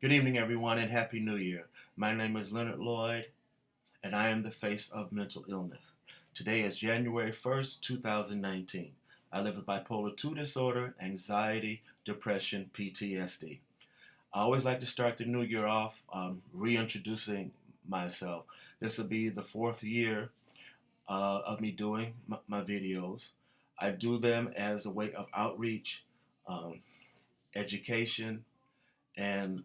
Good evening, everyone, and Happy New Year. My name is Leonard Lloyd, and I am the face of mental illness. Today is January 1st, 2019. I live with bipolar 2 disorder, anxiety, depression, PTSD. I always like to start the new year off reintroducing myself. This will be the fourth year of me doing my videos. I do them as a way of outreach, um, education, and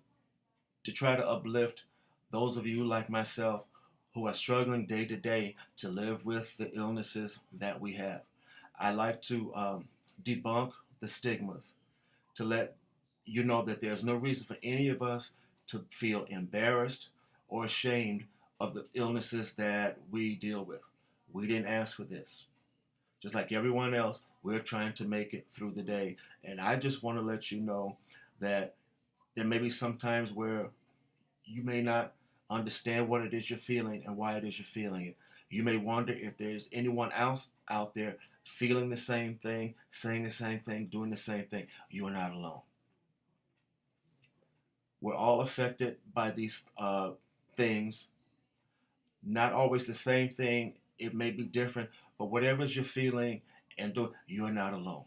to try to uplift those of you like myself who are struggling day to day to live with the illnesses that we have. I like to debunk the stigmas, to let you know that there's no reason for any of us to feel embarrassed or ashamed of the illnesses that we deal with. We didn't ask for this. Just like everyone else, we're trying to make it through the day. And I just want to let you know that there may be some times where you may not understand what it is you're feeling and why it is you're feeling it. You may wonder if there's anyone else out there feeling the same thing, saying the same thing, doing the same thing. You are not alone. We're all affected by these things. Not always the same thing. It may be different, but whatever you're feeling and doing, you are not alone.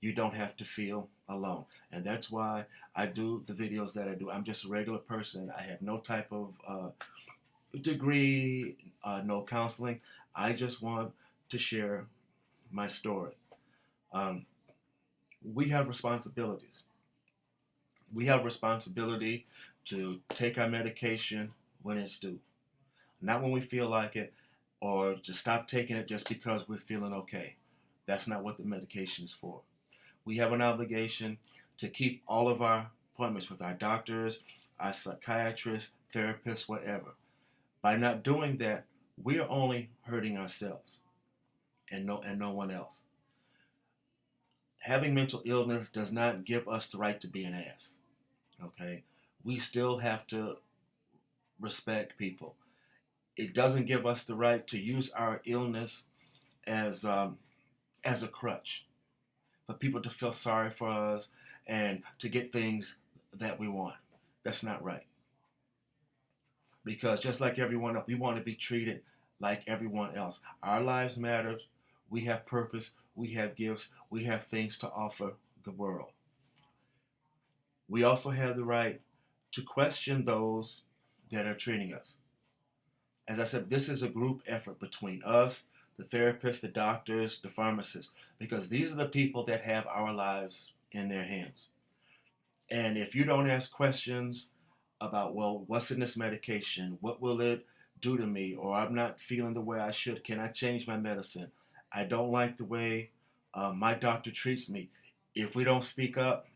You don't have to feel alone. And that's why I do the videos that I do. I'm just a regular person. I have no type of degree, no counseling. I just want to share my story. Um, we have responsibilities. We have responsibility to take our medication when it's due, not when we feel like it, or to stop taking it just because we're feeling okay. That's not what the medication is for. We have an obligation to keep all of our appointments with our doctors, our psychiatrists, therapists, whatever. By not doing that, we are only hurting ourselves and no one else. Having mental illness does not give us the right to be an ass. Okay? We still have to respect people. It doesn't give us the right to use our illness as as a crutch for people to feel sorry for us and to get things that we want. That's not right. Because just like everyone else, we want to be treated like everyone else. Our lives matter. We have purpose. We have gifts. We have things to offer the world. We also have the right to question those that are treating us. As I said, this is a group effort between us, the therapists, the doctors, the pharmacists, because these are the people that have our lives in their hands. And if you don't ask questions about, well, what's in this medication? What will it do to me? Or I'm not feeling the way I should. Can I change my medicine? I don't like the way my doctor treats me. If we don't speak up,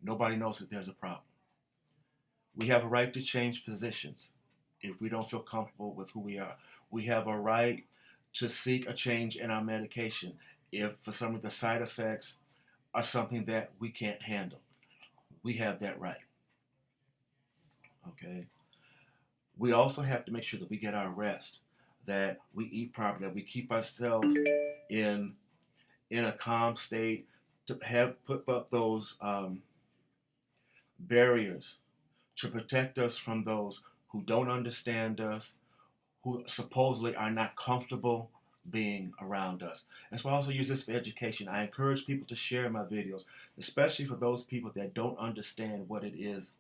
nobody knows that there's a problem. We have a right to change physicians if we don't feel comfortable with who we are. We have a right to seek a change in our medication if for some of the side effects are something that we can't handle. We have that right. Okay. We also have to make sure that we get our rest, that we eat properly, that we keep ourselves in in a calm state to have put up those barriers to protect us from those who don't understand us, who supposedly are not comfortable being around us. That's why I also use this for education. I encourage people to share my videos, especially for those people that don't understand what it is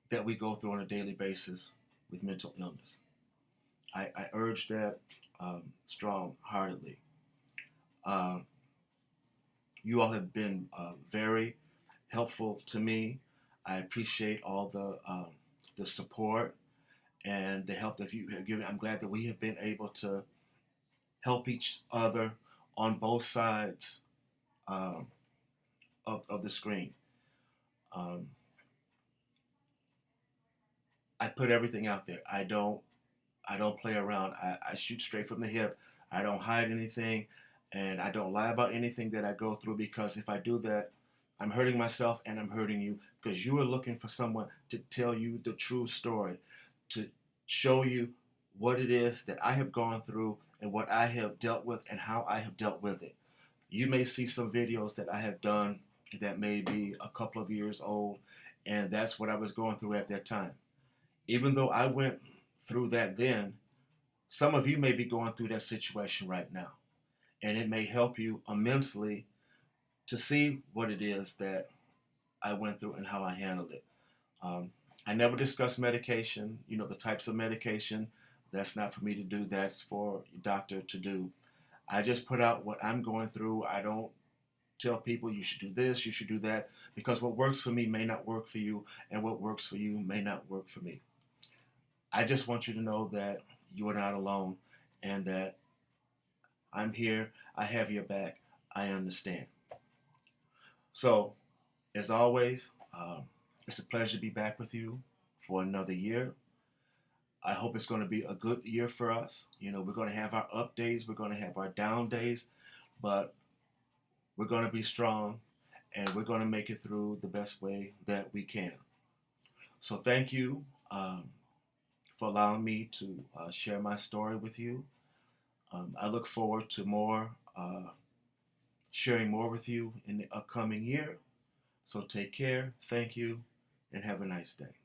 that we go through on a daily basis with mental illness. I urge that strong-heartedly. Um, you all have been very helpful to me. I appreciate all the support and the help that you have given. I'm glad that we have been able to help each other on both sides um, of the screen. Um, I put everything out there. I don't play around. I shoot straight from the hip. I don't hide anything, and I don't lie about anything that I go through because if I do that, I'm hurting myself and I'm hurting you because you are looking for someone to tell you the true story, to show you what it is that I have gone through and what I have dealt with and how I have dealt with it. You may see some videos that I have done that may be a couple of years old, And that's what I was going through at that time. Even though I went through that then, some of you may be going through that situation right now. And it may help you immensely to see what it is that I went through and how I handled it. Um, I never discuss medication, the types of medication. That's not for me to do, that's for your doctor to do. I just put out what I'm going through. I don't tell people you should do this, you should do that, because what works for me may not work for you, and what works for you may not work for me. I just want you to know that you are not alone and that I'm here. I have your back. I understand. So, as always, it's a pleasure to be back with you for another year. I hope it's going to be a good year for us. We're going to have our up days, we're going to have our down days, but we're going to be strong and we're going to make it through the best way that we can. So, thank you for allowing me to share my story with you. I look forward to sharing more with you in the upcoming year. So take care, thank you, and have a nice day.